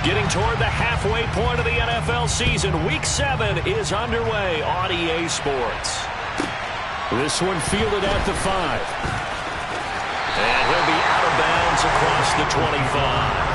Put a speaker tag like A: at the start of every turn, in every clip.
A: Getting toward the halfway point of the NFL season. Week 7 is underway on EA Sports. This one fielded at the 5. And he'll be out of bounds across the 25.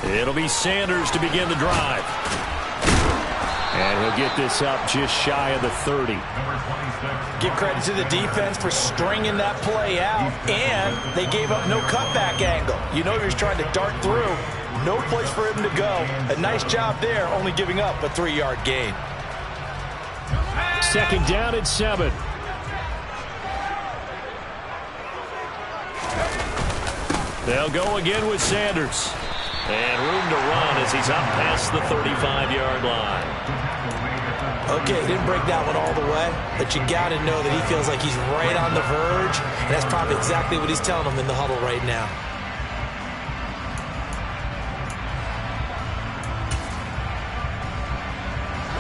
A: It'll be Sanders to begin the drive. And he'll get this up just shy of the 30.
B: Give credit to the defense for stringing that play out, and they gave up no cutback angle. You know he was trying to dart through. No place for him to go. A nice job there, only giving up a 3-yard gain.
A: Second down at 7. They'll go again with Sanders. And room to run as he's up past the 35-yard line.
B: Okay, didn't break that one all the way, but you got to know that he feels like he's right on the verge, and that's probably exactly what he's telling them in the huddle right now.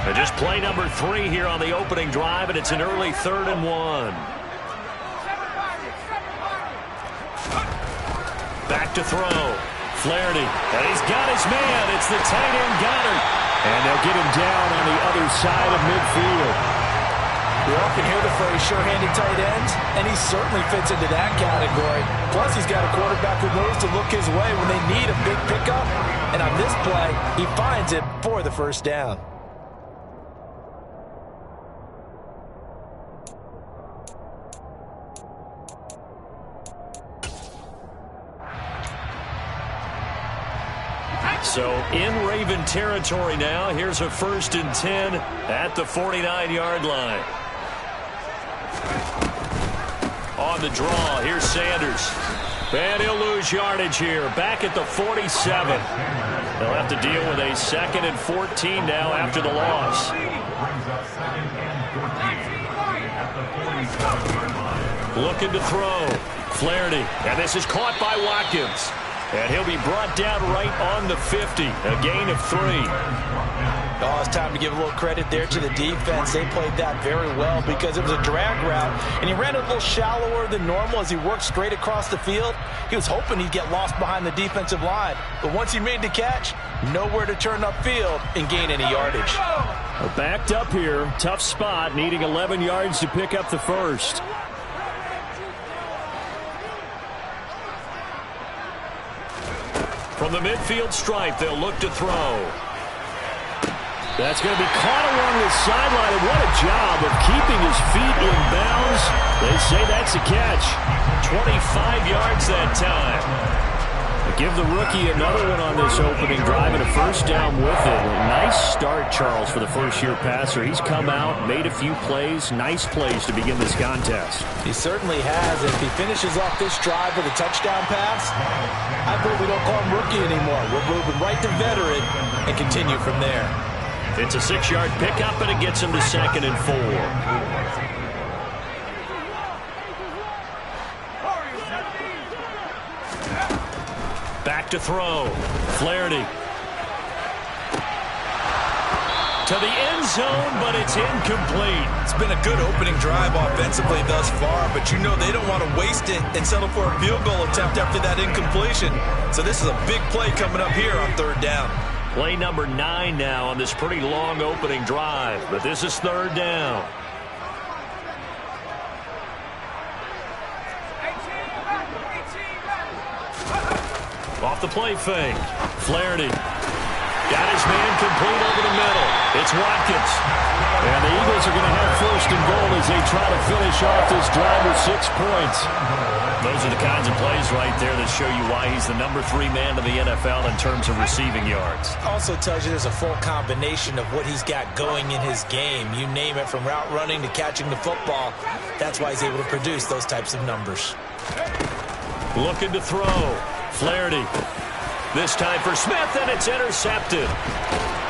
A: And just play number 3 here on the opening drive, and it's an early 3rd and 1. Back to throw. Flaherty, and he's got his man. It's the tight end Goddard. And they'll get him down on the other side of midfield.
B: We often hear the phrase sure-handed tight ends, and he certainly fits into that category. Plus, he's got a quarterback who knows to look his way when they need a big pickup. And on this play, he finds it for the first down.
A: So in Raven territory now. Here's a 1st and 10 at the 49-yard line. On the draw, here's Sanders. And he'll lose yardage here. Back at the 47. They'll have to deal with a 2nd and 14 now after the loss. Looking to throw. Flaherty. And this is caught by Watkins. And he'll be brought down right on the 50. A gain of 3.
B: Oh, it's time to give a little credit there to the defense. They played that very well because it was a drag route, and he ran a little shallower than normal as he worked straight across the field. He was hoping he'd get lost behind the defensive line, but once he made the catch, nowhere to turn upfield and gain any yardage.
A: We're backed up here. Tough spot, needing 11 yards to pick up the first. From the midfield stripe, they'll look to throw. That's going to be caught along the sideline, and what a job of keeping his feet in bounds. They say that's a catch. 25 yards that time. Give the rookie another one on this opening drive and a first down with it. Nice start, Charles, for the first-year passer. He's come out, made a few plays, nice plays to begin this contest.
B: He certainly has. If he finishes off this drive with a touchdown pass, I believe we don't call him rookie anymore. We're moving right to veteran and continue from there.
A: It's a 6-yard pickup, and it gets him to 2nd and 4. Back to throw. Flaherty. To the end zone, but it's incomplete.
B: It's been a good opening drive offensively thus far, but you know they don't want to waste it and settle for a field goal attempt after that incompletion. So this is a big play coming up here on 3rd down.
A: Play number 9 now on this pretty long opening drive, but this is 3rd down. Off the play fake. Flaherty got his man complete over the middle. It's Watkins. And the Eagles are going to have first and goal as they try to finish off this drive with 6 points.
C: Those are the kinds of plays right there that show you why he's the #3 man in the NFL in terms of receiving yards.
B: Also tells you there's a full combination of what he's got going in his game. You name it, from route running to catching the football. That's why he's able to produce those types of numbers.
A: Looking to throw. Flaherty. This time for Smith, and it's intercepted.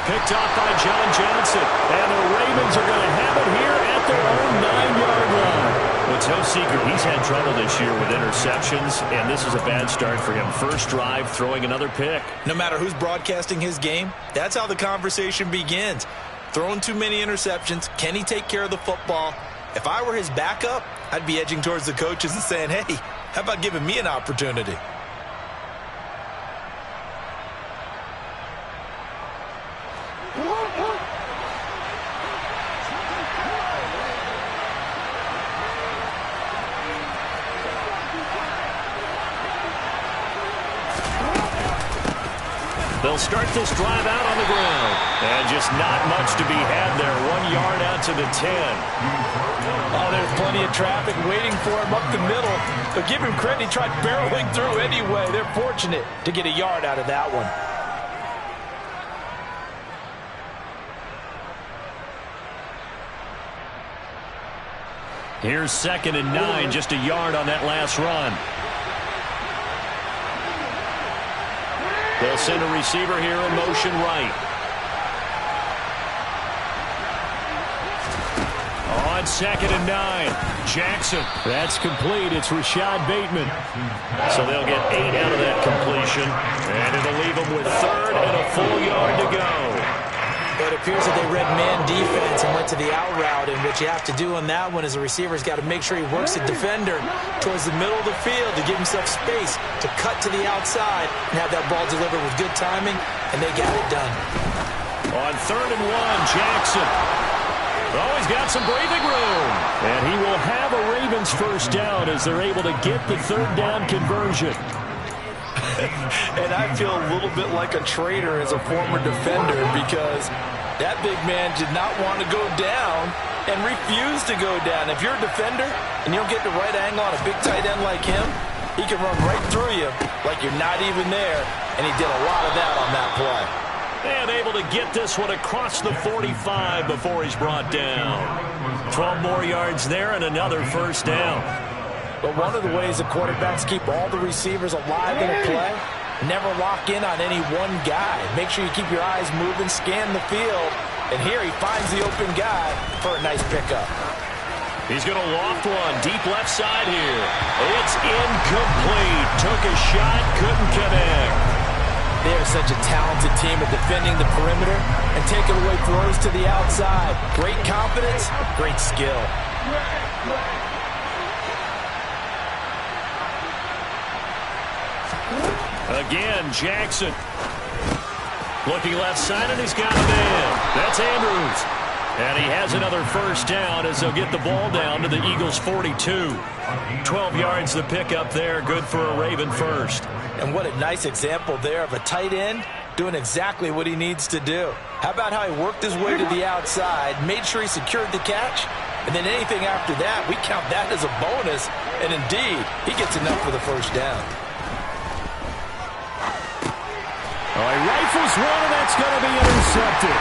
A: Picked off by John Johnson. And the Ravens are going to have it here at their own 9-yard line.
C: Well, it's no secret he's had trouble this year with interceptions, and this is a bad start for him. First drive, throwing another pick.
B: No matter who's broadcasting his game, that's how the conversation begins. Throwing too many interceptions, can he take care of the football? If I were his backup, I'd be edging towards the coaches and saying, hey, how about giving me an opportunity?
C: They'll start this drive out on the ground.
A: And just not much to be had there. 1 yard out to the 10.
B: Oh, there's plenty of traffic waiting for him up the middle. But give him credit, he tried barreling through anyway. They're fortunate to get a yard out of that one.
A: Here's 2nd and 9, just a yard on that last run. They'll send a receiver here in motion right. On 2nd and 9, Jackson. That's complete. It's Rashad Bateman. So they'll get 8 out of that completion. And it'll leave them with 3rd and a full yard to go.
B: It appears that they read man defense and went to the out route, and what you have to do on that one is the receiver's got to make sure he works the defender towards the middle of the field to give himself space to cut to the outside and have that ball delivered with good timing, and they got it done.
A: On 3rd and 1, Jackson. Oh, he's got some breathing room. And he will have a Ravens first down as they're able to get the 3rd down conversion.
B: And I feel a little bit like a traitor as a former defender, because that big man did not want to go down and refused to go down. If you're a defender and you don't get the right angle on a big tight end like him, he can run right through you like you're not even there, and he did a lot of that on that play.
A: And able to get this one across the 45 before he's brought down. 12 more yards there and another first down.
B: But one of the ways that quarterbacks keep all the receivers alive in a play, never lock in on any one guy. Make sure you keep your eyes moving, scan the field, and here he finds the open guy for a nice pickup.
A: He's going to loft one, deep left side here. It's incomplete. Took a shot, couldn't connect.
B: They are such a talented team at defending the perimeter and taking away throws to the outside. Great confidence, great skill.
A: Again, Jackson. Looking left side, and he's got a man. That's Andrews. And he has another first down as they'll get the ball down to the Eagles' 42. 12 yards the pickup there. Good for a Raven first.
B: And what a nice example there of a tight end doing exactly what he needs to do. How about how he worked his way to the outside, made sure he secured the catch, and then anything after that, we count that as a bonus. And indeed, he gets enough for the first down.
A: Oh, he rifles one, and that's going to be intercepted.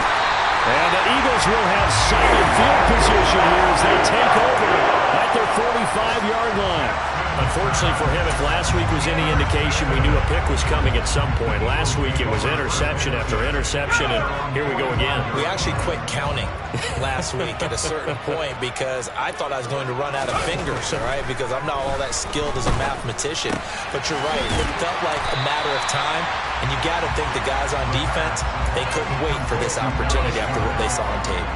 A: And the Eagles will have solid field position here as they take over at their 45-yard line.
C: Unfortunately for him, if last week was any indication, we knew a pick was coming at some point. Last week it was interception after interception, and here we go again.
B: We actually quit counting last week at a certain point because I thought I was going to run out of fingers, all right, because I'm not all that skilled as a mathematician. But you're right, it felt like a matter of time, and you got to think the guys on defense, they couldn't wait for this opportunity after what they saw on tape.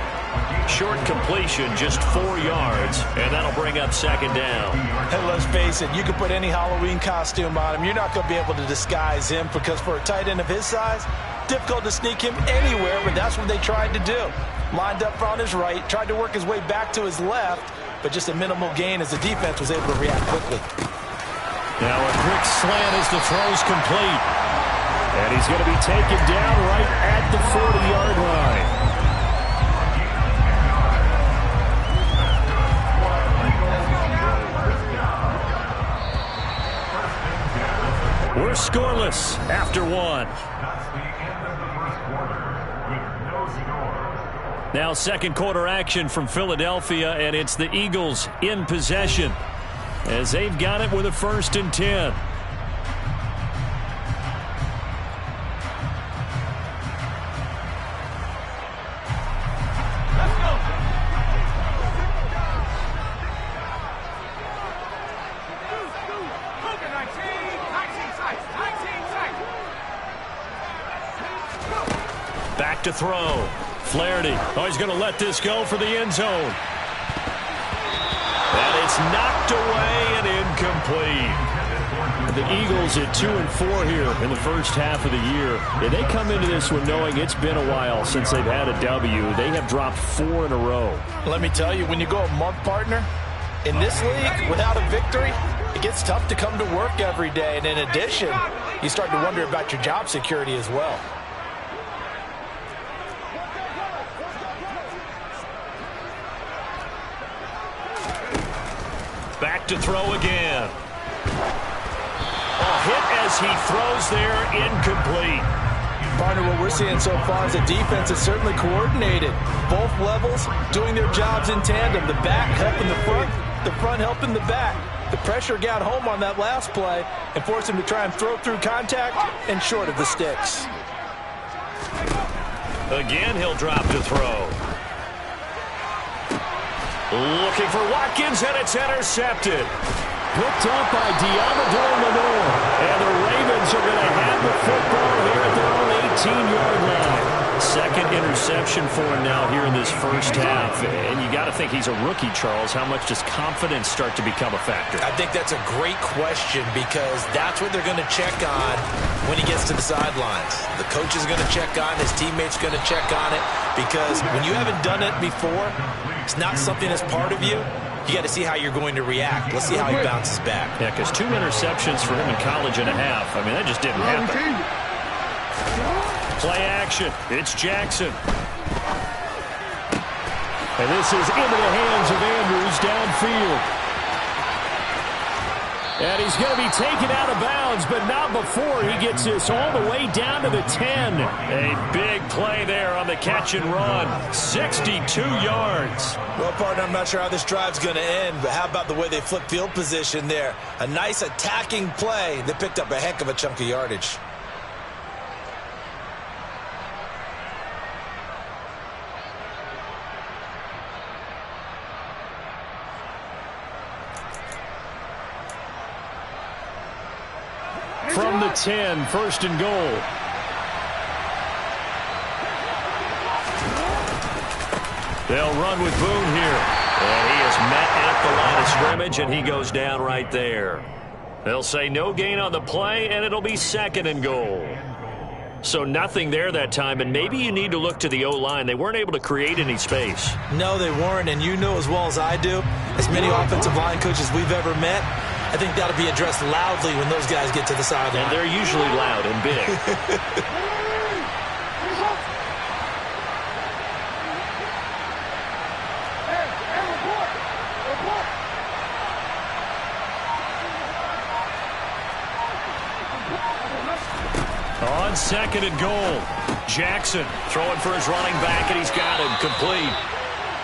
A: Short completion, just 4 yards, and that'll bring up second down.
B: And let's face it, you can put any Halloween costume on him. You're not going to be able to disguise him because for a tight end of his size, difficult to sneak him anywhere, but that's what they tried to do. Lined up on his right, tried to work his way back to his left, but just a minimal gain as the defense was able to react quickly.
A: Now a quick slant as the throw's complete. And he's going to be taken down right at the 40-yard line.
C: after one. Now second quarter action from Philadelphia, and it's the Eagles in possession as they've got it with a 1st and 10. Back to throw. Flaherty. Oh, he's going to let this go for the end zone. And it's knocked away and incomplete. The Eagles at 2-4 here in the first half of the year. And they come into this one knowing it's been a while since they've had a W. They have dropped 4 in a row.
B: Let me tell you, when you go a month, partner, in this league, without a victory, it gets tough to come to work every day. And in addition, you start to wonder about your job security as well.
C: Back to throw again. A hit as he throws there, incomplete.
B: Partner, what we're seeing so far is the defense is certainly coordinated. Both levels doing their jobs in tandem. The back helping the front helping the back. The pressure got home on that last play and forced him to try and throw through contact and short of the sticks.
C: Again, he'll drop to throw. Looking for Watkins, and it's intercepted.
A: Picked up by Diamador Lenore. And the Ravens are going to have the football here at their own 18-yard line.
C: Second interception for him now here in this first half. And you got to think he's a rookie, Charles. How much does confidence start to become a factor?
B: I think that's a great question because that's what they're going to check on when he gets to the sidelines. The coach is going to check on it. His teammates are going to check on it because when you haven't done it before, it's not something that's part of you. You got to see how you're going to react. Let's see how he bounces back.
C: Yeah, because 2 interceptions for him in college and a half. I mean, that just didn't happen. Play action. It's Jackson.
A: And this is into the hands of Andrews downfield. And he's going to be taken out of bounds, but not before he gets this all the way down to the 10.
C: A big play there on the catch and run. 62 yards.
B: Well, partner, I'm not sure how this drive's going to end, but how about the way they flip field position there? A nice attacking play. They picked up a heck of a chunk of yardage.
A: From the 10, 1st and goal.
C: They'll run with Boone here. And he is met at the line of scrimmage, and he goes down right there. They'll say no gain on the play, and it'll be 2nd and goal. So nothing there that time, and maybe you need to look to the O-line. They weren't able to create any space.
B: No, they weren't, and you know as well as I do, as many offensive line coaches we've ever met, I think that'll be addressed loudly when those guys get to the sideline.
C: And they're usually loud and big. On 2nd and goal, Jackson throwing for his running back, and he's got him complete.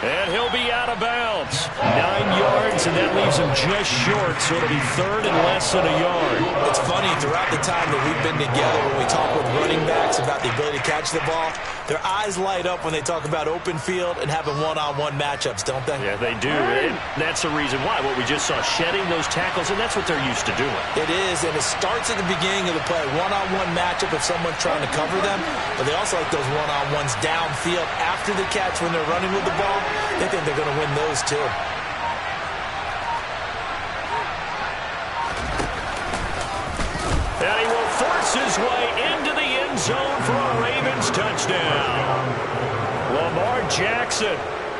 C: And he'll be out of bounds. 9 yards, and that leaves him just short, so it'll be 3rd and less than a yard.
B: It's funny, throughout the time that we've been together, when we talk with running backs about the ability to catch the ball, their eyes light up when they talk about open field and having one-on-one matchups, don't they?
C: Yeah, they do. And that's the reason why. What we just saw, shedding those tackles, and that's what they're used to doing.
B: It is, and it starts at the beginning of the play. One-on-one matchup if someone's trying to cover them, but they also like those one-on-ones downfield after the catch when they're running with the ball. They think they're going to win those, too.
C: And he will force his way into the end zone for a Ravens touchdown. Lamar Jackson,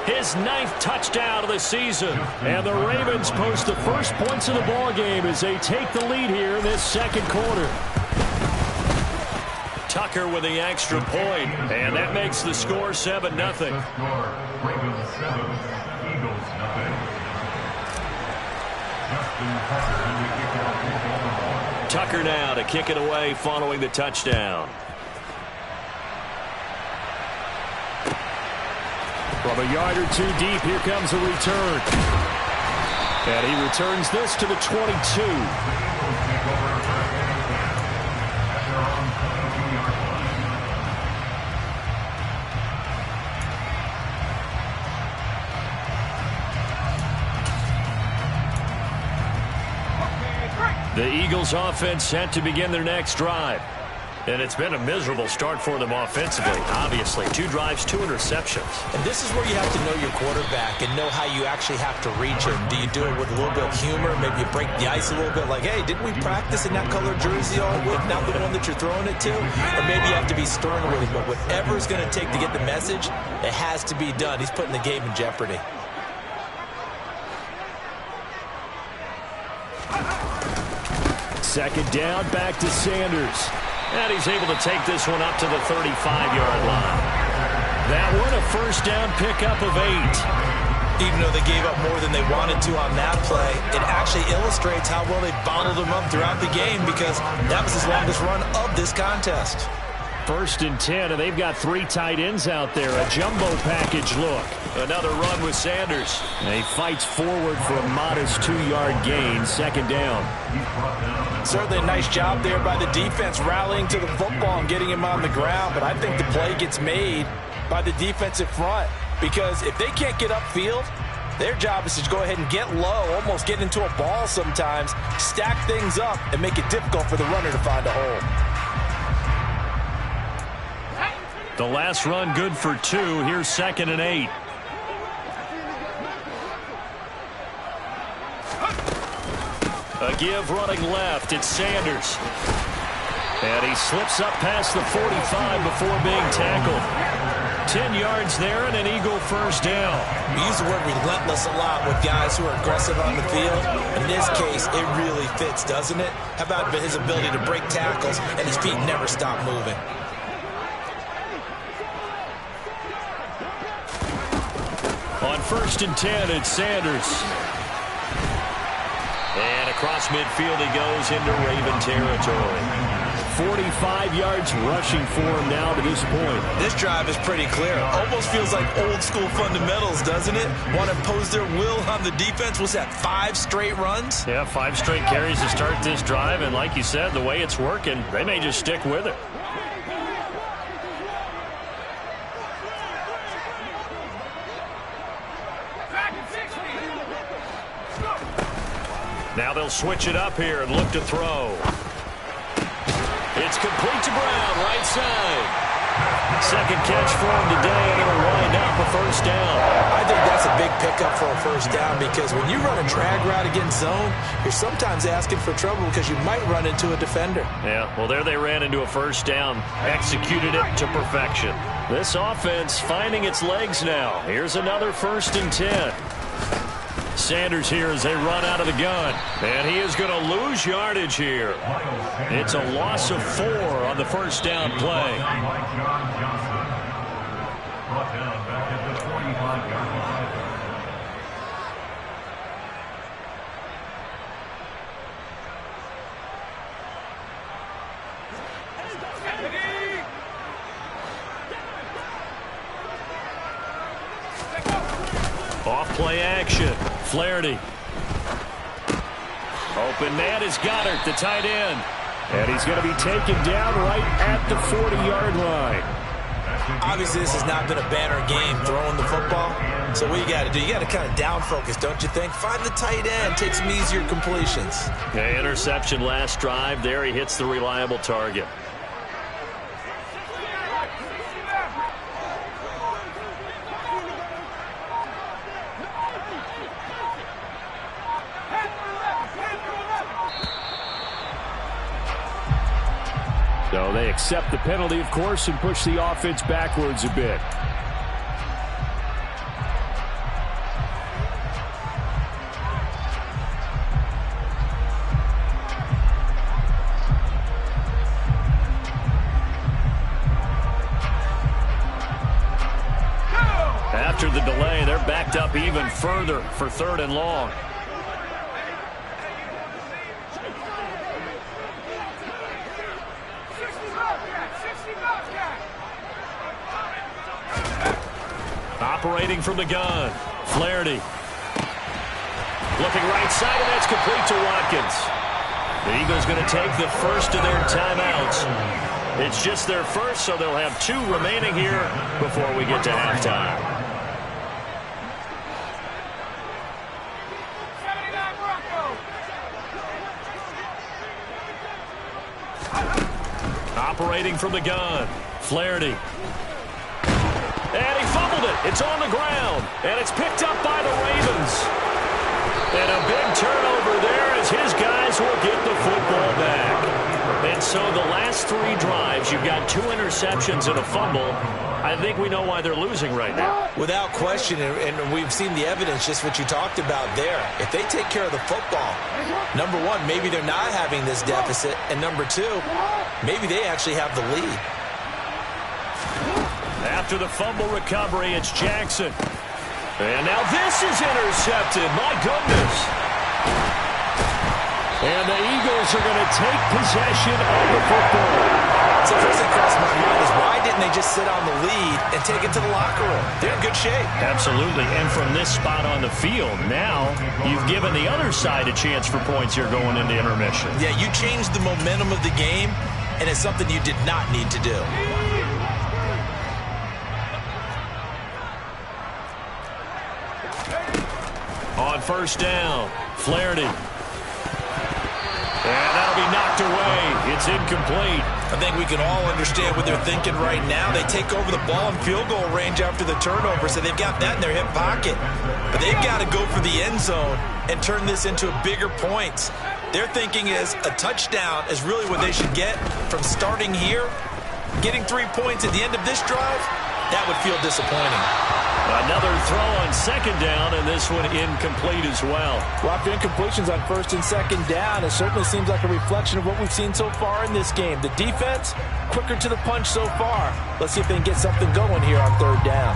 C: his 9th touchdown of the season. And the Ravens post the first points of the ball game as they take the lead here in this 2nd quarter. Tucker with the extra point, and that makes the score 7-0.
D: Ravens 7, Eagles 0.
C: Tucker now to kick it away following the touchdown.
A: From a yard or two deep, here comes a return. And he returns this to the 22. The Eagles offense set to begin their next drive. And it's been a miserable start for them offensively, obviously. 2 drives, 2 interceptions.
B: And this is where you have to know your quarterback and know how you actually have to reach him. Do you do it with a little bit of humor? Maybe you break the ice a little bit like, hey, didn't we practice in that color jersey all week? Not the one that you're throwing it to? Or maybe you have to be stern with him. But whatever it's going to take to get the message, it has to be done. He's putting the game in jeopardy.
A: Second down, back to Sanders.
C: And he's able to take this one up to the 35-yard line.
A: That one a first down pickup of 8.
B: Even though they gave up more than they wanted to on that play, it actually illustrates how well they bottled them up throughout the game because that was his longest run of this contest.
A: First and 10, and they've got 3 tight ends out there. A jumbo package look.
C: Another run with Sanders.
A: And he fights forward for a modest 2-yard gain, second down.
B: Certainly a nice job there by the defense rallying to the football and getting him on the ground, but I think the play gets made by the defensive front because if they can't get upfield, their job is to go ahead and get low, almost get into a ball sometimes, stack things up, and make it difficult for the runner to find a hole.
A: The last run good for 2. Here's second and 8. A give running left. It's Sanders. And he slips up past the 45 before being tackled. 10 yards there and an Eagle first down.
B: We use the word relentless a lot with guys who are aggressive on the field. In this case, it really fits, doesn't it? How about his ability to break tackles and his feet never stop moving?
A: On first and 10, it's Sanders.
C: And across midfield he goes into Raven territory.
A: 45 yards rushing for him now to this point.
B: This drive is pretty clear. Almost feels like old school fundamentals, doesn't it? Want to impose their will on the defense. Was that 5 straight runs?
A: Yeah, 5 straight carries to start this drive. And like you said, the way it's working, they may just stick with it. Now they'll switch it up here and look to throw. It's complete to Brown, right side. Second catch for him today, and it'll wind up a first down.
B: I think that's a big pickup for a first down because when you run a drag route against zone, you're sometimes asking for trouble because you might run into a defender.
A: Yeah, well, there they ran into a first down, executed it to perfection. This offense finding its legs now. Here's another first and 10. Sanders here as they run out of the gun. And he is going to lose yardage here. It's a loss of 4 on the first down play. Off play action. Flaherty. Open man is Goddard, the tight end. And he's going to be taken down right at the 40-yard line.
B: Obviously, this has not been a banner game throwing the football. So what you got to do, you got to kind of down focus, don't you think? Find the tight end, take some easier completions.
A: Yeah, interception last drive. There he hits the reliable target. So they accept the penalty, of course, and push the offense backwards a bit. After the delay, they're backed up even further for 3rd and long.
C: Operating from the gun, Flaherty. Looking right side, and that's complete to Watkins. The Eagles going to take the first of their timeouts. It's just their first, so they'll have 2 remaining here before we get to halftime. Operating from the gun, Flaherty. And he fumbled it. It's on the ground, and it's picked up by the Ravens. And a big turnover there as his guys will get the football back. And so the last 3 drives, you've got 2 interceptions and a fumble. I think we know why they're losing right now.
B: Without question, and we've seen the evidence, just what you talked about there. If they take care of the football, number 1, maybe they're not having this deficit. And number 2, maybe they actually have the lead.
C: After the fumble recovery, it's Jackson. And now this is intercepted. My goodness. And the Eagles are going to take possession of the football.
B: So first thing crossed my mind is why didn't they just sit on the lead and take it to the locker room? They're in good shape.
C: Absolutely. And from this spot on the field, now you've given the other side a chance for points here going into intermission.
B: Yeah, you changed the momentum of the game, and it's something you did not need to do.
C: On first down, Flaherty. And that'll be knocked away. It's incomplete.
B: I think we can all understand what they're thinking right now. They take over the ball in field goal range after the turnover, so they've got that in their hip pocket. But they've got to go for the end zone and turn this into bigger points. Their thinking is a touchdown is really what they should get from starting here. Getting 3 points at the end of this drive, that would feel disappointing.
C: Another throw on second down, and this one incomplete as well.
B: Well, after incompletions on first and second down, it certainly seems like a reflection of what we've seen so far in this game. The defense, quicker to the punch so far. Let's see if they can get something going here on third down.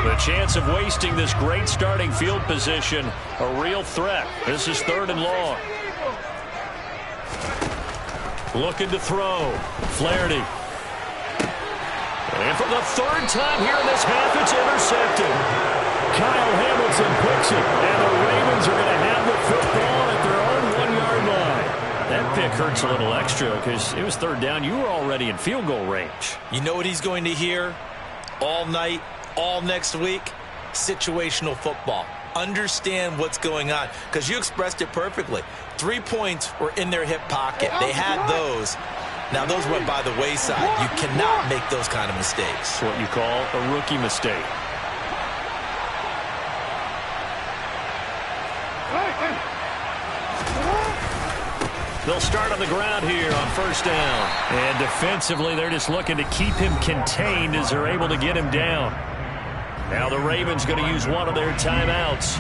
C: The chance of wasting this great starting field position, a real threat. This is 3rd and long. Looking to throw. Flaherty. And for the 3rd time here in this half, it's intercepted. Kyle Hamilton picks it, and the Ravens are going to have the football at their own 1-yard line. That pick hurts a little extra because it was 3rd down. You were already in field goal range.
B: You know what he's going to hear all night, all next week? Situational football. Understand what's going on, because you expressed it perfectly. 3 points were in their hip pocket. They had those. Now, those went by the wayside. You cannot make those kind of mistakes.
C: It's what you call a rookie mistake. They'll start on the ground here on first down. And defensively, they're just looking to keep him contained as they're able to get him down. Now the Ravens going to use one of their timeouts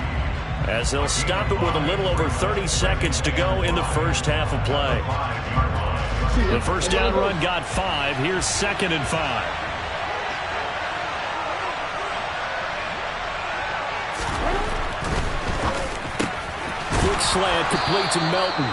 C: as they'll stop it with a little over 30 seconds to go in the first half of play. The first down run got 5. Here's 2nd and 5. Quick slant complete to Melton.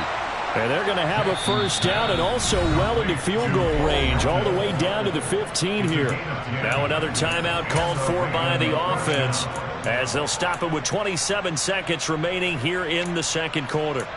C: And they're going to have a first down and also well into field goal range, all the way down to the 15 here. Now another timeout called for by the offense as they'll stop it with 27 seconds remaining here in the second quarter.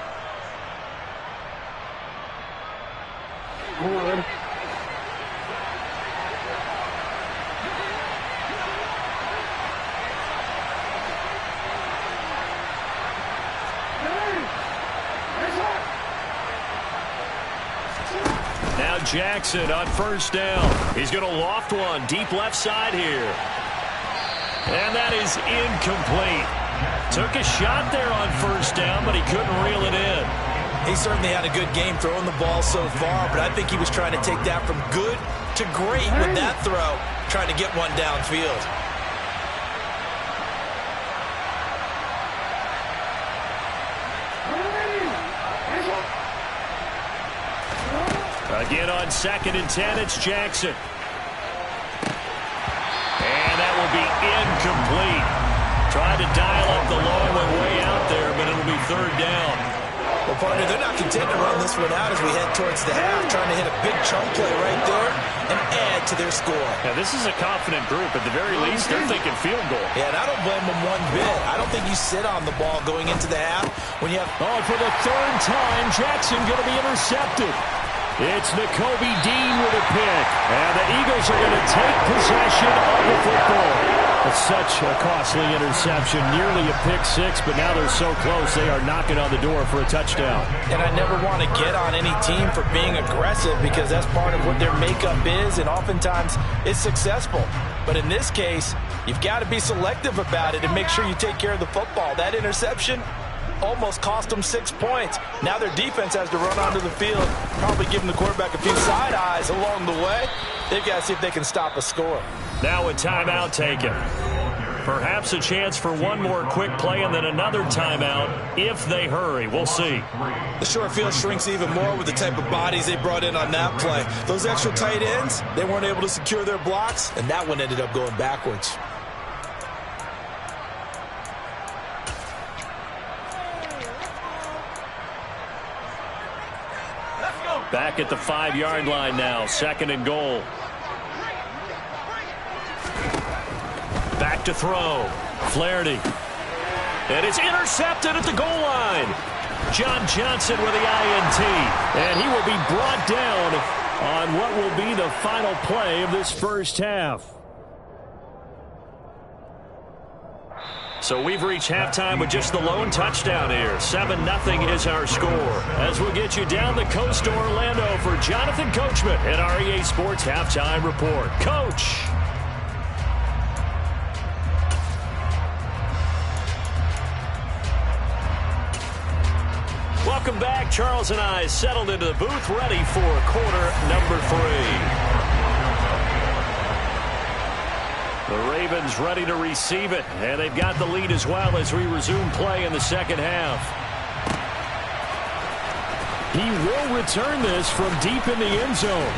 C: Now Jackson on first down. He's going to loft one deep left side here. And that is incomplete. Took a shot there on first down, but he couldn't reel it in.
B: He certainly had a good game throwing the ball so far, but I think he was trying to take that from good to great with that throw, trying to get one downfield.
C: Again on 2nd and 10, it's Jackson. And that will be incomplete. Tried to dial up the long one way out there, but it'll be 3rd down.
B: Well, partner, they're not content to run this one out as we head towards the half, trying to hit a big chunk play right there and add to their score.
A: Yeah, this is a confident group. At the very least, they're thinking field goal.
B: Yeah, and I don't blame them one bit. I don't think you sit on the ball going into the half when you have...
A: Oh, for the third time, Jackson going to be intercepted. It's Nakobe Dean with a pick. And the Eagles are going to take possession of the football. It's such a costly interception, nearly a pick six, but now they're so close they are knocking on the door for a touchdown.
B: And I never want to get on any team for being aggressive because that's part of what their makeup is, and oftentimes it's successful. But in this case, you've got to be selective about it and make sure you take care of the football. That interception almost cost them 6 points. Now their defense has to run onto the field, probably giving the quarterback a few side eyes along the way. They've got to see if they can stop a score.
C: Now a timeout taken. Perhaps a chance for one more quick play and then another timeout if they hurry. We'll see.
B: The short field shrinks even more with the type of bodies they brought in on that play. Those extra tight ends, they weren't able to secure their blocks, and that one ended up going backwards.
C: Back at the 5-yard line now, 2nd and goal. Back to throw. Flaherty. And it's intercepted at the goal line. John Johnson with the INT. And he will be brought down on what will be the final play of this first half. So we've reached halftime with just the lone touchdown here. 7-0 is our score. As we'll get you down the coast to Orlando for Jonathan Coachman at our EA Sports Halftime Report. Coach. Welcome back. Charles and I settled into the booth, ready for quarter number 3. The Ravens ready to receive it, and they've got the lead as well as we resume play in the second half. He will return this from deep in the end zone.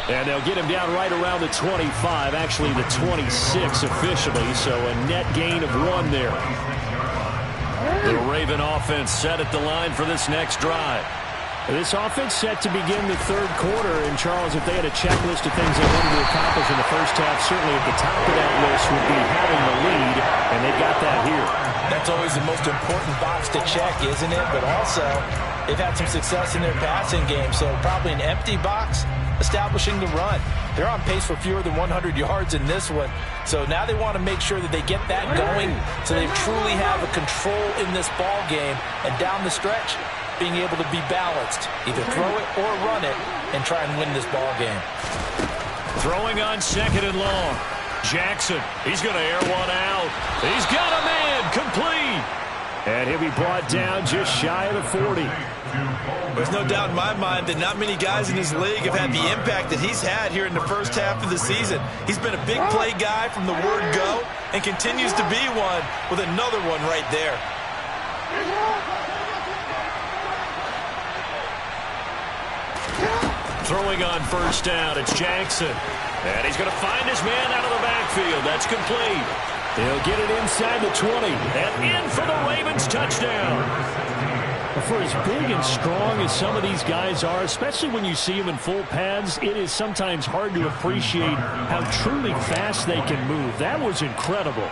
C: And they'll get him down right around the 25, actually the 26 officially, so a net gain of 1 there. The Raven offense set at the line for this next drive. This offense set to begin the third quarter, and Charles, if they had a checklist of things they wanted to accomplish in the first half, certainly at the top of that list would be having the lead, and they've got that here.
B: That's always the most important box to check, isn't it? But also, they've had some success in their passing game, so probably an empty box establishing the run. They're on pace for fewer than 100 yards in this one, so now they want to make sure that they get that going so they truly have a control in this ball game, and down the stretch, being able to be balanced, either throw it or run it, and try and win this ball game.
C: Throwing on 2nd and long. Jackson, he's going to air one out. He's got a man, complete.
A: And he'll be brought down just shy of the 40.
B: There's no doubt in my mind that not many guys in this league have had the impact that he's had here in the first half of the season. He's been a big play guy from the word go and continues to be one with another one right there.
C: Throwing on first down, it's Jackson. And he's going to find his man out of the backfield. That's complete.
A: He'll get it inside the 20.
C: And in for the Ravens touchdown.
A: For as big and strong as some of these guys are, especially when you see them in full pads, it is sometimes hard to appreciate how truly fast they can move. That was incredible.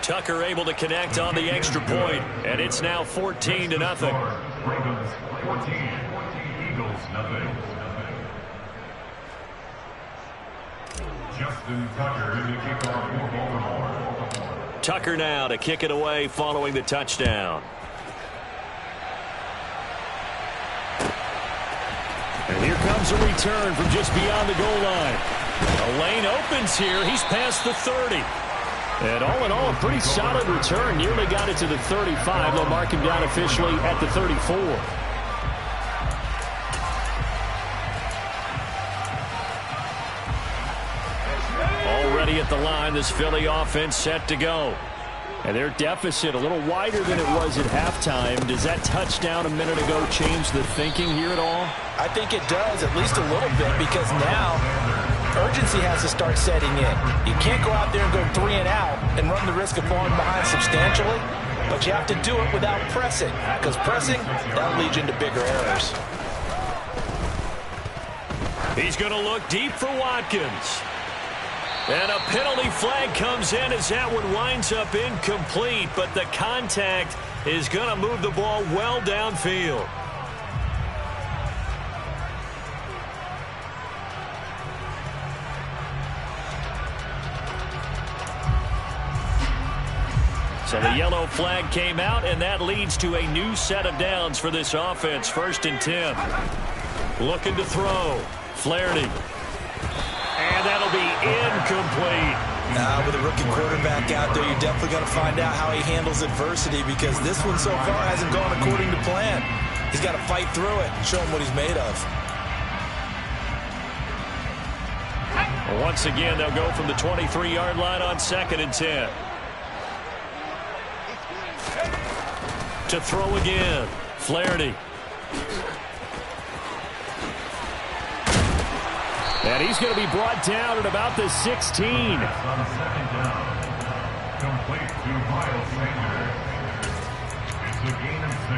C: Tucker able to connect on the extra point, and it's now 14-0.
D: Ravens 14, Eagles nothing. Justin Tucker in the kickoff for Baltimore.
C: Tucker now to kick it away following the touchdown.
A: And here comes a return from just beyond the goal line.
C: A lane opens here. He's past the 30.
A: And all in all, a pretty solid return. Nearly got it to the 35. They'll mark him down officially at the 34.
C: Already at the line, this Philly offense set to go.
A: And their deficit a little wider than it was at halftime. Does that touchdown a minute ago change the thinking here at all?
B: I think it does, at least a little bit, because now urgency has to start setting in. You can't go out there and go 3 and out and run the risk of falling behind substantially. but you have to do it without pressing, because pressing, that'll lead you into bigger errors.
C: He's going to look deep for Watkins. And a penalty flag comes in as that one winds up incomplete, but the contact is going to move the ball well downfield. So the yellow flag came out, and that leads to a new set of downs for this offense. 1st and 10. Looking to throw. Flaherty. And that'll be incomplete.
B: With a rookie quarterback out there, you're definitely going to find out how he handles adversity, because this one so far hasn't gone according to plan. He's got to fight through it and show him what he's made of.
C: Once again, they'll go from the 23-yard line on 2nd and 10. To throw again. Flaherty.
A: And he's going to be brought down at about the 16.
D: On 2nd down. Complete to Miles Sanders. It's a gain of 6.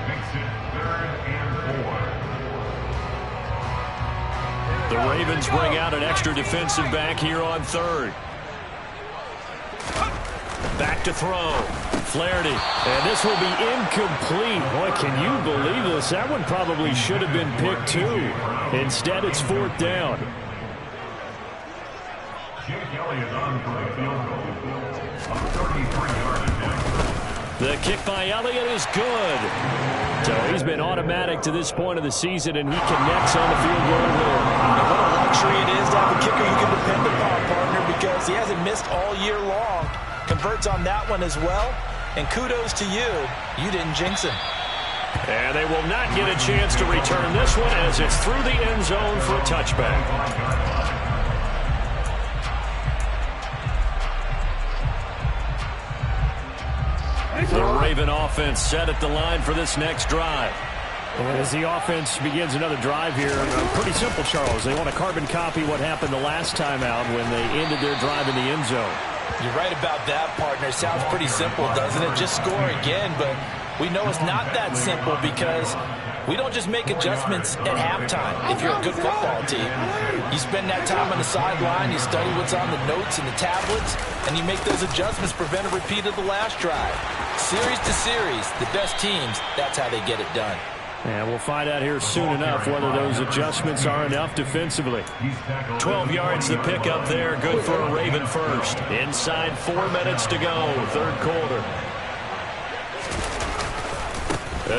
D: Makes it 3rd and 4.
C: The Ravens bring out an extra defensive back here on 3rd. Back to throw. Flaherty.
A: And this will be incomplete. Boy, can you believe this? That one probably should have been picked too. Instead, it's 4th down.
D: Jake Elliott on for the field goal. A 33-yard attempt.
C: The kick by Elliott is good.
A: So he's been automatic to this point of the season, and he connects on the field goal there.
B: And what a luxury it is to have a kicker you can depend upon, partner, because he hasn't missed all year long. Converts on that one as well. And kudos to you. You didn't jinx him.
C: And they will not get a chance to return this one as it's through the end zone for a touchback. The Raven offense set at the line for this next drive.
A: And as the offense begins another drive here, pretty simple, Charles. They want to carbon copy what happened the last time out when they ended their drive in the end zone.
B: You're right about that, partner. Sounds pretty simple, doesn't it? Just score again, but we know it's not that simple, because we don't just make adjustments at halftime if you're a good football team. You spend that time on the sideline, you study what's on the notes and the tablets, and you make those adjustments, prevent a repeat of the last drive. Series to series, the best teams, that's how they get it done.
A: And we'll find out here soon enough whether those adjustments are enough defensively.
C: 12 yards to pick up there. Good for a Raven first. Inside 4 minutes to go. 3rd quarter.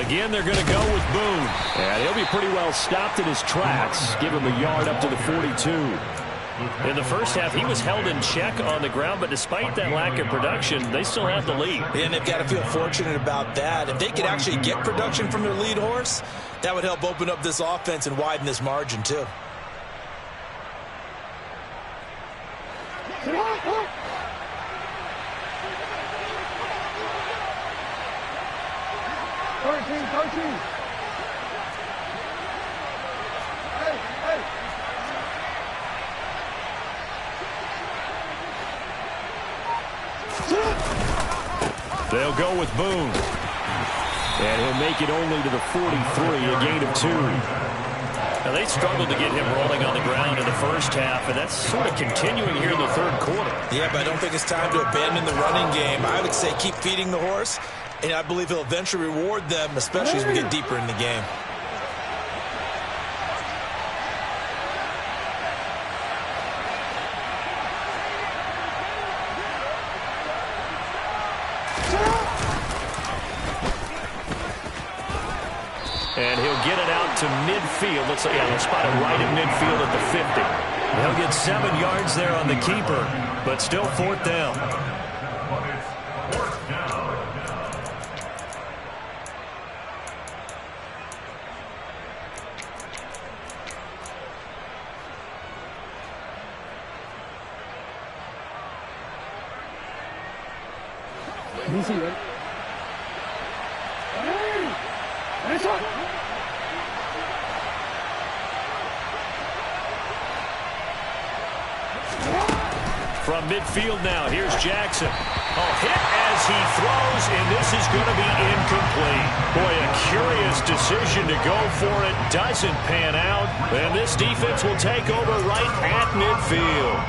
C: Again, they're going to go with Boone.
A: And he'll be pretty well stopped in his tracks. Give him a yard up to the 42.
C: In the first half, he was held in check on the ground, but despite that lack of production, they still have the lead.
B: And they've got to feel fortunate about that. If they could actually get production from their lead horse, that would help open up this offense and widen this margin, too.
A: They'll go with Boone. And he'll make it only to the 43, a gain of 2.
C: Now, they struggled to get him rolling on the ground in the first half, and that's sort of continuing here in the 3rd quarter.
B: Yeah, but I don't think it's time to abandon the running game. I would say keep feeding the horse, and I believe he'll eventually reward them, especially as we get deeper in the game.
C: And he'll get it out to midfield. Looks like they'll spot it right at midfield at the 50. They'll get 7 yards there on the keeper, but still 4th down.
D: But it's 4th down.
E: Easy, right? Nice one.
C: From midfield now, here's Jackson. Hit as he throws, and this is going to be incomplete. Boy, a curious decision to go for it. Doesn't pan out, and this defense will take over right at midfield.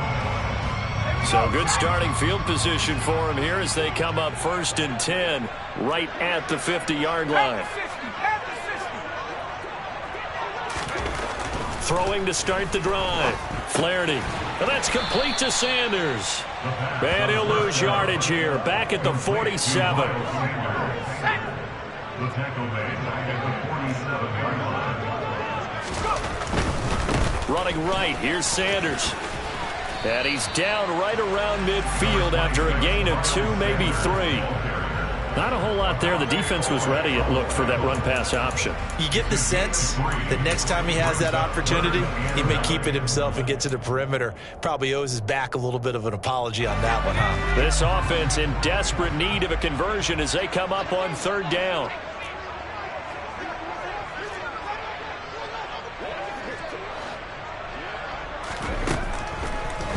C: So good starting field position for him here as they come up 1st and 10 right at the 50-yard line. Throwing to start the drive. Flaherty. And that's complete to Sanders. And he'll lose yardage here. Back at the 47.
D: The tackle made at the 47-yard line.
C: Running right. Here's Sanders. And he's down right around midfield after a gain of 2, maybe 3. Not a whole lot there. The defense was ready, it looked, for that run-pass option.
B: You get the sense that next time he has that opportunity, he may keep it himself and get to the perimeter. Probably owes his back a little bit of an apology on that one, huh?
C: This offense in desperate need of a conversion as they come up on 3rd down.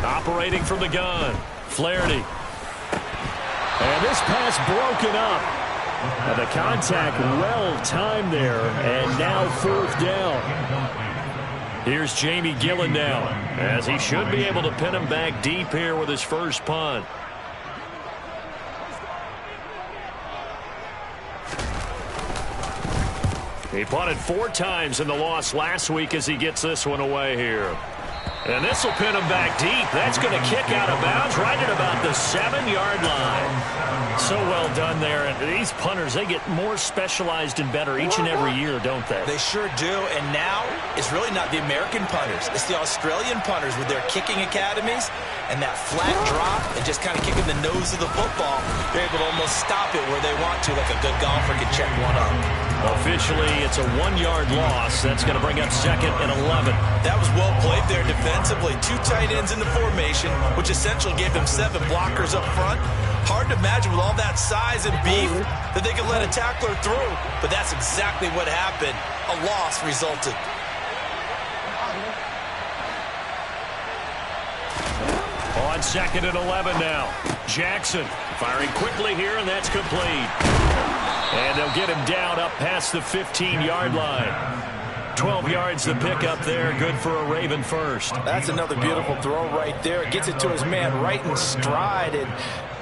C: Operating from the gun. Flaherty. And this pass broken up. And the contact well-timed there. And now 4th down. Here's Jamie Gillen now, as he should be able to pin him back deep here with his first punt. He punted 4 times in the loss last week as he gets this one away here. And this will pin him back deep. That's going to kick out of bounds right at about the 7-yard line. So well done there. And these punters, they get more specialized and better each and every year, don't they?
B: They sure do. And now it's really not the American punters. It's the Australian punters with their kicking academies and that flat drop and just kind of kicking the nose of the football. They're able to almost stop it where they want to, like a good golfer can check one up.
C: Officially, it's a 1-yard loss. That's going to bring up 2nd and 11.
B: That was well played there defensively. 2 tight ends in the formation, which essentially gave them 7 blockers up front. Hard to imagine with all that size and beef that they could let a tackler through. But that's exactly what happened. A loss resulted.
C: On 2nd and 11 now. Jackson firing quickly here, and that's complete. And they'll get him down up past the 15-yard line. 12 yards to pick up there. Good for a Raven first.
B: That's another beautiful throw right there. It gets it to his man right in stride. And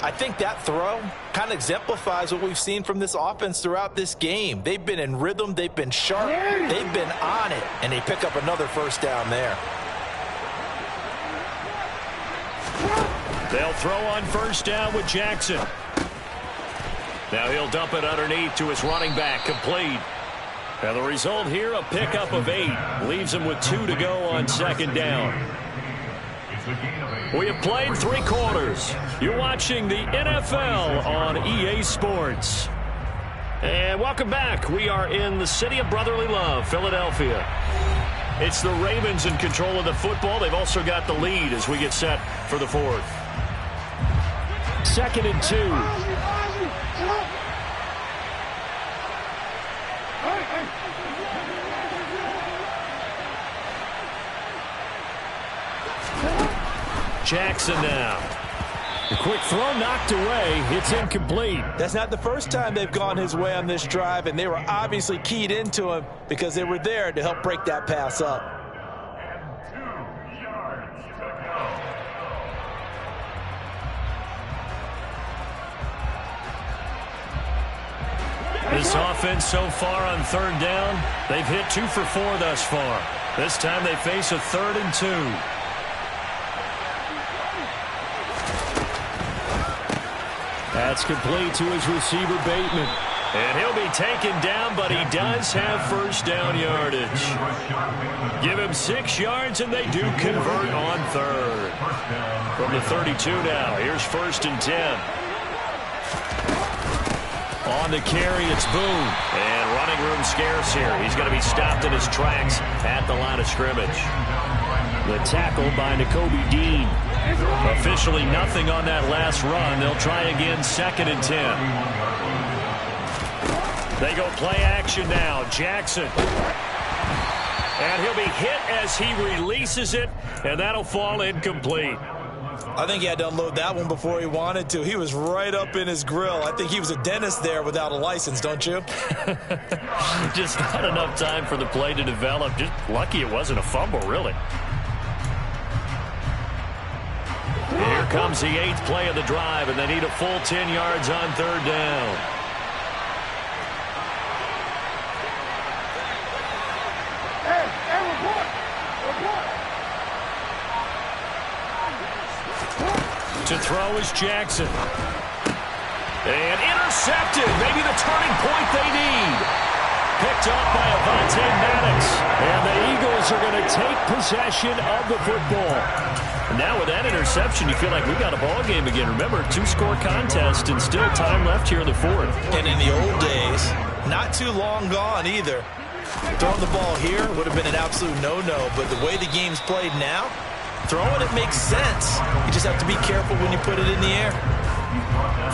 B: I think that throw kind of exemplifies what we've seen from this offense throughout this game. They've been in rhythm. They've been sharp. They've been on it. And they pick up another first down there.
C: They'll throw on 1st down with Jackson. Now he'll dump it underneath to his running back, complete. And the result here, a pickup of 8. Leaves him with 2 to go on 2nd down. We have played 3 quarters. You're watching the NFL on EA Sports. And welcome back. We are in the city of brotherly love, Philadelphia. It's the Ravens in control of the football. They've also got the lead as we get set for the 4th. 2nd and 2. Jackson now. The quick throw knocked away. It's incomplete.
B: That's not the first time they've gone his way on this drive, and they were obviously keyed into him because they were there to help break that pass up.
D: And 2 yards to go.
C: This offense so far on 3rd down, they've hit 2 for 4 thus far. This time they face a 3rd and 2. That's complete to his receiver, Bateman. And he'll be taken down, but he does have 1st down yardage. Give him 6 yards, and they do convert on 3rd. From the 32 now, here's 1st and 10. On the carry, it's Boone. And running room scarce here. He's going to be stopped in his tracks at the line of scrimmage. The tackle by Nakobe Dean. Officially nothing on that last run. They'll try again, 2nd and 10. They go play action now. Jackson. And he'll be hit as he releases it, and that'll fall incomplete.
B: I think he had to unload that one before he wanted to. He was right up in his grill. I think he was a dentist there without a license, don't you?
C: Just not enough time for the play to develop. Just lucky it wasn't a fumble, really. Here comes the 8th play of the drive, and they need a full 10 yards on 3rd down. To throw is Jackson. And intercepted. Maybe the turning point they need. Picked up by Avonte Maddox. And the Eagles are going to take possession of the football. And now with that interception, you feel like we've got a ball game again. Remember, 2-score contest and still time left here in the 4th.
B: And in the old days, not too long gone either. Throwing the ball here would have been an absolute no-no. But the way the game's played now, throwing it makes sense. You just have to be careful when you put it in the air.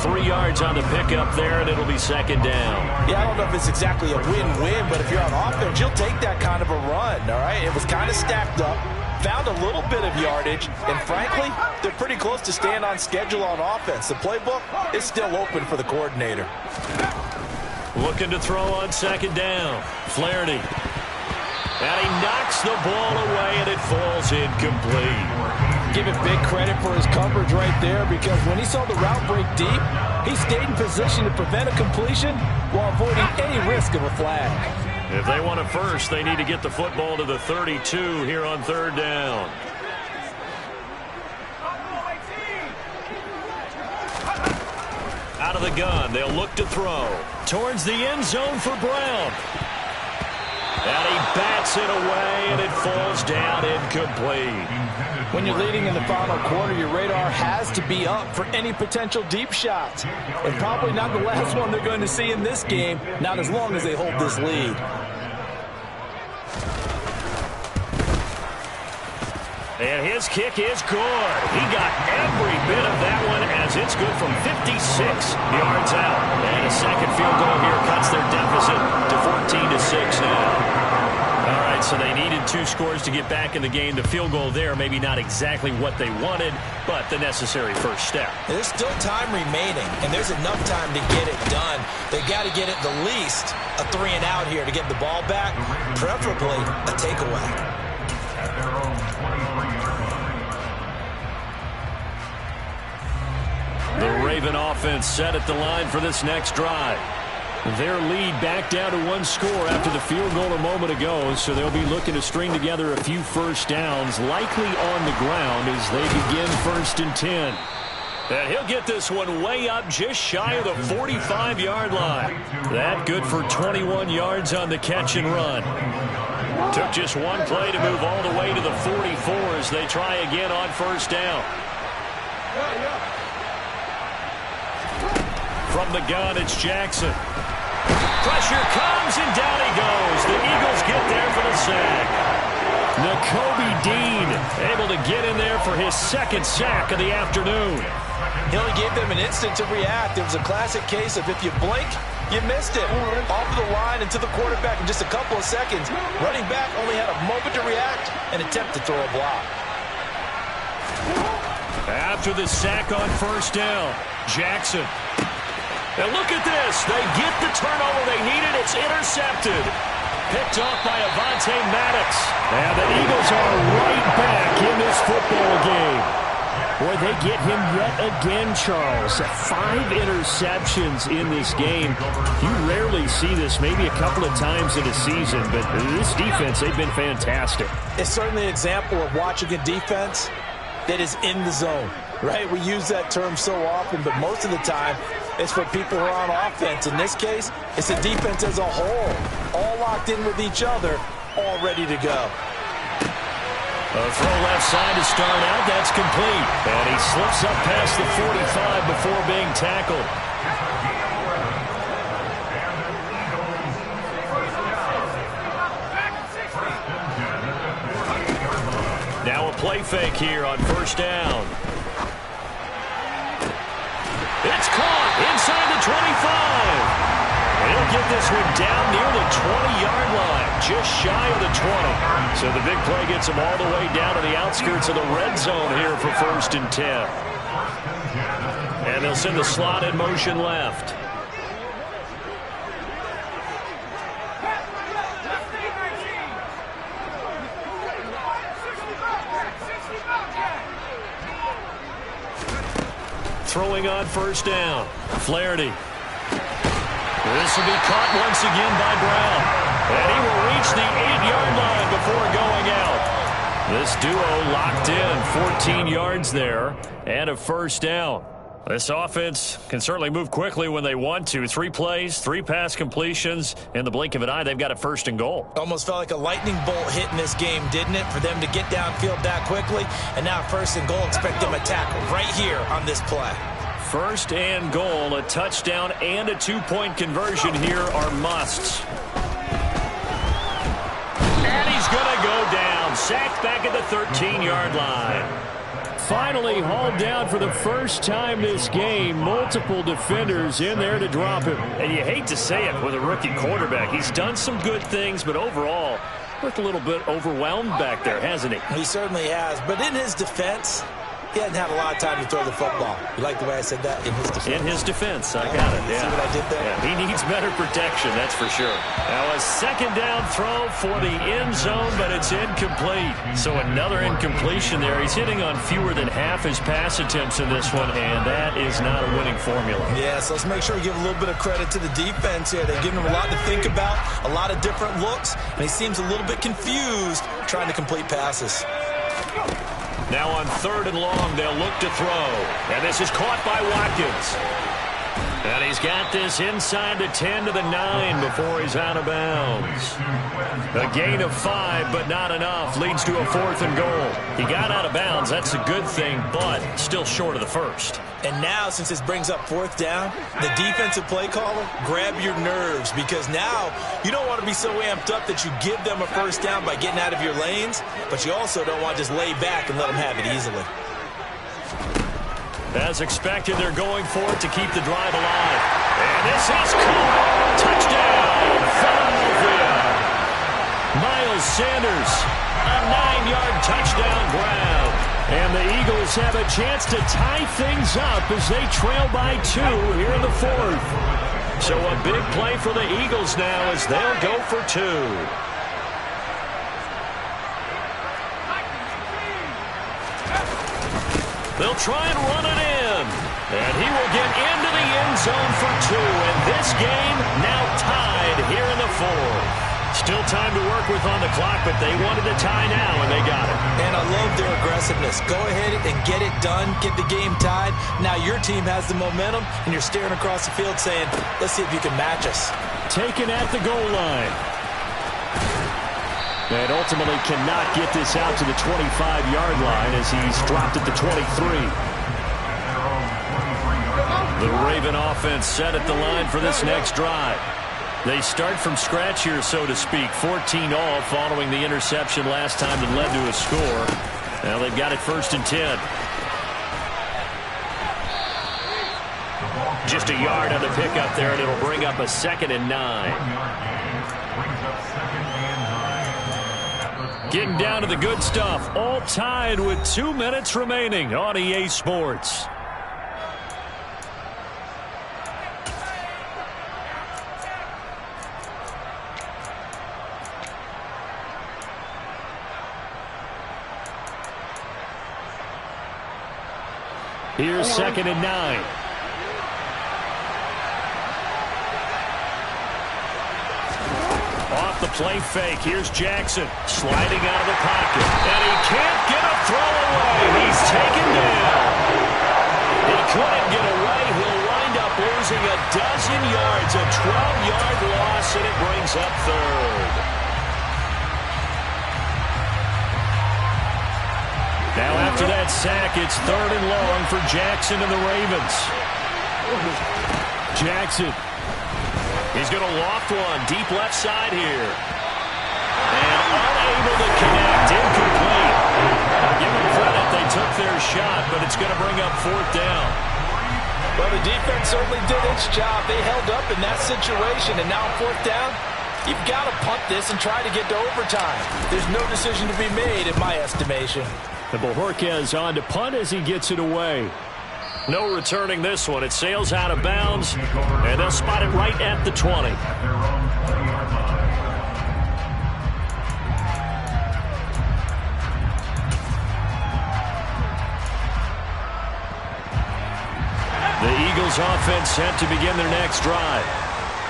C: 3 yards on the pickup there, and it'll be 2nd down.
B: Yeah, I don't know if it's exactly a win-win, but if you're on offense, you'll take that kind of a run, all right? It was kind of stacked up, found a little bit of yardage, and frankly, they're pretty close to staying on schedule on offense. The playbook is still open for the coordinator.
C: Looking to throw on 2nd down. Flaherty. And he knocks the ball away, and it falls incomplete.
B: Give it big credit for his coverage right there, because when he saw the route break deep, he stayed in position to prevent a completion while avoiding any risk of a flag.
C: If they want a first, they need to get the football to the 32 here on 3rd down. Out of the gun, they'll look to throw. Towards the end zone for Brown. And he bats it away, and it falls down incomplete.
B: When you're leading in the final quarter, your radar has to be up for any potential deep shots. And probably not the last one they're going to see in this game, not as long as they hold this lead.
C: And his kick is good. He got every bit of that one as it's good from 56 yards out. And a second field goal here cuts their deficit to 14-6 now. All right, so they needed 2 scores to get back in the game. The field goal there, maybe not exactly what they wanted, but the necessary first step.
B: There's still time remaining, and there's enough time to get it done. They've got to get it the least a 3-and-out here to get the ball back, preferably a takeaway.
D: At their own 23-yard line.
C: The Raven offense set at the line for this next drive. Their lead back down to 1 score after the field goal a moment ago, so they'll be looking to string together a few first downs, likely on the ground as they begin 1st and 10. And he'll get this one way up just shy of the 45-yard line. That good for 21 yards on the catch and run. Took just one play to move all the way to the 44 as they try again on 1st down. From the gun, it's Jackson. Pressure comes, and down he goes. The Eagles get there for the sack. Nakobe Dean able to get in there for his 2nd sack of the afternoon.
B: He only gave them an instant to react. It was a classic case of if you blink, you missed it. Off of the line and to the quarterback in just a couple of seconds. Running back only had a moment to react and attempt to throw a block.
C: After the sack on 1st down, Jackson. And look at this. They get the turnover they needed. It's intercepted. Picked off by Avonte Maddox. And the Eagles are right back in this football game. Boy, they get him yet again, Charles. 5 interceptions in this game. You rarely see this, maybe a couple of times in a season, but this defense, they've been fantastic.
B: It's certainly an example of watching a defense that is in the zone, right? We use that term so often, but most of the time, it's for people who are on offense. In this case, it's the defense as a whole, all locked in with each other, all ready to go.
C: A throw left side to start out. That's complete. And he slips up past the 45 before being tackled. Now a play fake here on 1st down. It's caught inside the 25. He'll get this one down near the 20-yard line, just shy of the 20. So the big play gets him all the way down to the outskirts of the red zone here for 1st and 10. And they'll send the slot in motion left. Throwing on 1st down. Flaherty. This will be caught once again by Brown. And he will reach the 8-yard line before going out. This duo locked in, 14 yards there, and a 1st down. This offense can certainly move quickly when they want to. 3 plays, 3 pass completions. In the blink of an eye, they've got a 1st and goal.
B: Almost felt like a lightning bolt hit in this game, didn't it? For them to get downfield that quickly. And now 1st and goal. Expect them to tackle right here on this play.
C: 1st and goal, a touchdown and a 2-point conversion here are musts. And he's going to go down. Sacked back at the 13-yard line. Finally hauled down for the first time this game. Multiple defenders in there to drop him. And you hate to say it with a rookie quarterback. He's done some good things, but overall, looked a little bit overwhelmed back there, hasn't he?
B: He certainly has. But in his defense, he hasn't had a lot of time to throw the football. You like the way I said that? In his defense.
C: In his defense. I got it. Yeah.
B: See what I did there?
C: Yeah, he needs better protection, that's for sure. Now a 2nd down throw for the end zone, but it's incomplete. So another incompletion there. He's hitting on fewer than half his pass attempts in this one, and that is not a winning formula.
B: Yeah, so let's make sure we give a little bit of credit to the defense here. They've given him a lot to think about, a lot of different looks, and he seems a little bit confused trying to complete passes.
C: Now on 3rd and long, they'll look to throw. And this is caught by Watkins. And he's got this inside the 10 to the 9 before he's out of bounds. A gain of 5, but not enough. Leads to a 4th and goal. He got out of bounds. That's a good thing, but still short of the 1st.
B: And now, since this brings up 4th down, the defensive play caller, grab your nerves, because now you don't want to be so amped up that you give them a 1st down by getting out of your lanes, but you also don't want to just lay back and let them have it easily.
C: As expected, they're going for it to keep the drive alive. And this is caught. Touchdown, Philadelphia. Miles Sanders, a 9-yard touchdown grab. And the Eagles have a chance to tie things up as they trail by 2 here in the 4th. So a big play for the Eagles now as they'll go for 2. They'll try and run it in. And he will get into the end zone for 2. And this game now tied here in the 4th. Still time to work with on the clock, but they wanted to tie now, and they got it.
B: And I love their aggressiveness. Go ahead and get it done, get the game tied. Now your team has the momentum, and you're staring across the field saying, let's see if you can match us.
C: Taken at the goal line. And ultimately cannot get this out to the 25-yard line as he's dropped at the 23. The Raven offense set at the line for this next drive. They start from scratch here, so to speak. 14-all following the interception last time that led to a score. Now they've got it 1st and 10. Just a yard on the pickup there, and it'll bring up a 2nd and 9. Getting down to the good stuff. All tied with 2 minutes remaining on EA Sports. Here's 2nd and 9. Off the play fake. Here's Jackson sliding out of the pocket. And he can't get a throw away. He's taken down. He couldn't get away. He'll wind up losing a dozen yards. A 12-yard loss, and it brings up 3rd. Now after that sack, it's 3rd and long for Jackson and the Ravens. Jackson. He's going to loft one deep left side here. And unable to connect. Incomplete. Give them credit. They took their shot, but it's going to bring up 4th down.
B: Well, the defense certainly did its job. They held up in that situation, and now on fourth down, you've got to punt this and try to get to overtime. There's no decision to be made in my estimation.
A: And Bojorquez on to punt as he gets it away.
C: No returning this one. It sails out of bounds, and they'll spot it right at the 20. The Eagles offense set to begin their next drive.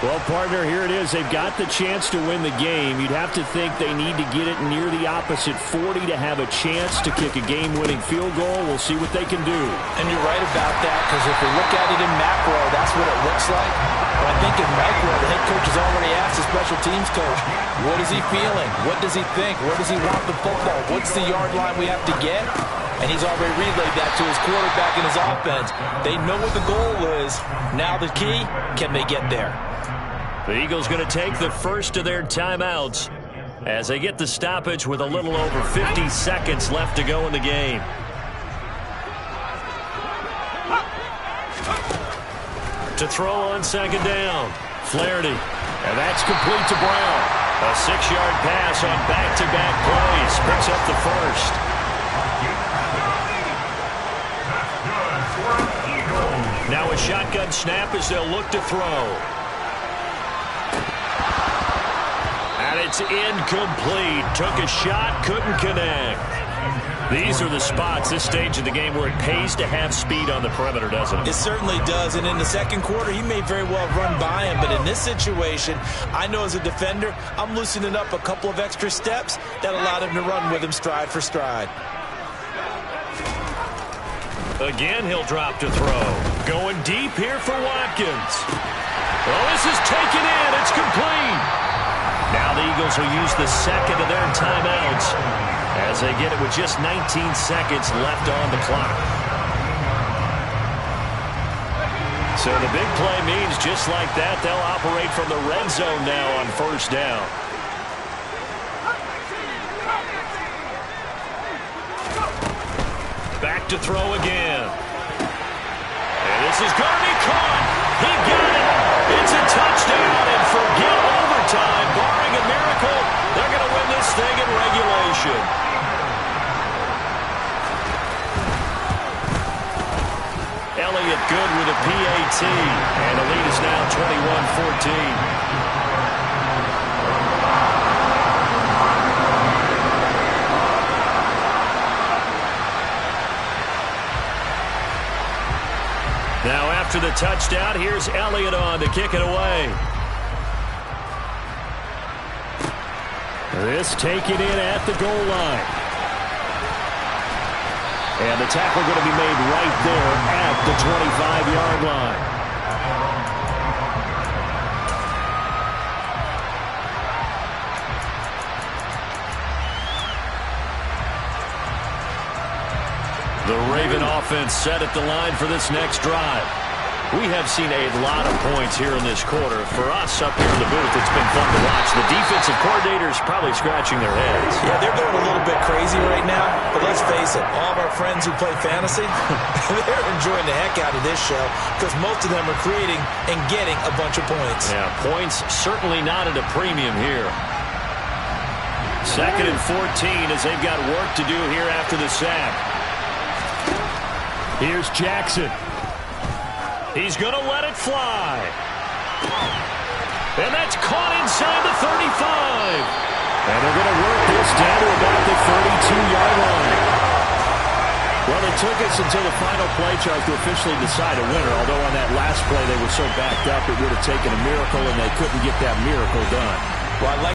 A: Well, partner, here it is. They've got the chance to win the game. You'd have to think they need to get it near the opposite 40 to have a chance to kick a game-winning field goal. We'll see what they can do.
B: And you're right about that, because if we look at it in macro, that's what it looks like. But I think in micro, the head coach has already asked the special teams coach, what is he feeling? What does he think? Where does he want the football? What's the yard line we have to get? And he's already relayed that to his quarterback and his offense. They know what the goal is. Now the key, can they get there?
C: The Eagles going to take the first of their timeouts as they get the stoppage with a little over 50 seconds left to go in the game. To throw on second down, Flaherty.
A: And that's complete to Brown.
C: A 6-yard pass on back-to-back plays. Picks up the first. Now a shotgun snap as they'll look to throw. And it's incomplete. Took a shot, couldn't connect. These are the spots, this stage of the game, where it pays to have speed on the perimeter, doesn't it?
B: It certainly does. And in the second quarter, he may very well run by him. But in this situation, I know as a defender, I'm loosening up a couple of extra steps that allowed him to run with him stride for stride.
C: Again, he'll drop to throw. Going deep here for Watkins. Well, this is taken in. It's complete. Now the Eagles will use the second of their timeouts as they get it with just 19 seconds left on the clock. So the big play means just like that, they'll operate from the red zone now on first down. Back to throw again. And this is going to be caught. He got it. It's a touchdown, and forget overtime. Barring a miracle, they're going to win this thing in regulation. Elliott good with a PAT, and the lead is now 21-14. Now after the touchdown, here's Elliott on to kick it away.
A: This taken in at the goal line. And the tackle going to be made right there at the 25-yard line.
C: The Raven offense set at the line for this next drive. We have seen a lot of points here in this quarter. For us up here in the booth, it's been fun to watch. The defensive coordinators probably scratching their heads.
B: Yeah, they're going a little bit crazy right now. But let's face it, all of our friends who play fantasy, they're enjoying the heck out of this show because most of them are creating and getting a bunch of points.
C: Yeah, points certainly not at a premium here. 2nd and 14 as they've got work to do here after the sack.
A: Here's Jackson.
C: He's going to let it fly. And that's caught inside the 35.
A: And they're going to work this down to about the 32-yard line. Well, it took us until the final play charge to officially decide a winner, although on that last play they were so backed up it would have taken a miracle, and they couldn't get that miracle done.
B: Well, I like